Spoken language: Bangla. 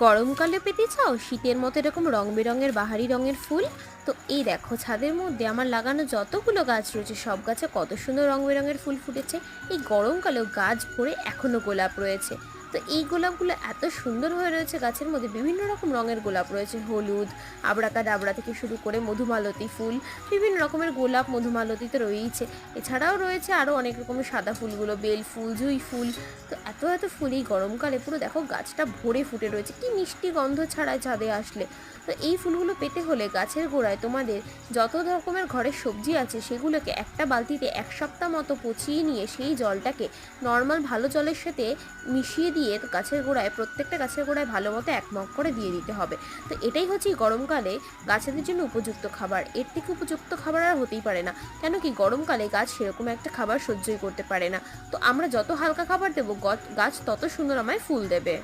গরমকালে পেতে চাও শীতের মতো এরকম রং বেরঙের বাহারি রঙের ফুল? তো এই দেখো, ছাদের মধ্যে আমার লাগানো যতগুলো গাছ রয়েছে সব গাছে কত সুন্দর রং বেরঙের ফুল ফুটেছে। এই গরমকালেও গাছ ভরে এখনো গোলাপ রয়েছে। তো এই গোলাপগুলো এত সুন্দর হয়ে রয়েছে, গাছের মধ্যে বিভিন্ন রকম রঙের গোলাপ রয়েছে, হলুদ, আবড়াকা ডাবড়া থেকে শুরু করে মধুমালতী ফুল, বিভিন্ন রকমের গোলাপ মধুমালতী তো রয়েইছে। এছাড়াও রয়েছে আরও অনেক রকমের সাদা ফুলগুলো, বেল ফুল, জুঁই ফুল। তো এত এত ফুল এই গরমকালে পুরো দেখো গাছটা ভরে ফুটে রয়েছে, কি মিষ্টি গন্ধ ছাড়ায় ছাদে আসলে। তো এই ফুলগুলো পেতে হলে গাছের গোড়ায় তোমাদের যত রকমের ঘরের সবজি আছে সেগুলোকে একটা বালতিতে 1 সপ্তাহ মতো পচিয়ে নিয়ে সেই জলটাকে নর্মাল ভালো জলের সাথে মিশিয়ে দিয়ে তো গাছের গোড়ায়, প্রত্যেকটা গাছের গোড়ায় ভালো মতো 1 মগ করে দিয়ে দিতে হবে। তো এটাই হচ্ছে এই গরমকালে গাছেদের জন্য উপযুক্ত খাবার। এর থেকে উপযুক্ত খাবার আর হতেই পারে না, কেন কি গরমকালে গাছ সেরকম একটা খাবার সহ্যই করতে পারে না। তো আমরা যত হালকা খাবার দেবো গাছ তত সুন্দর আমায় ফুল দেবে।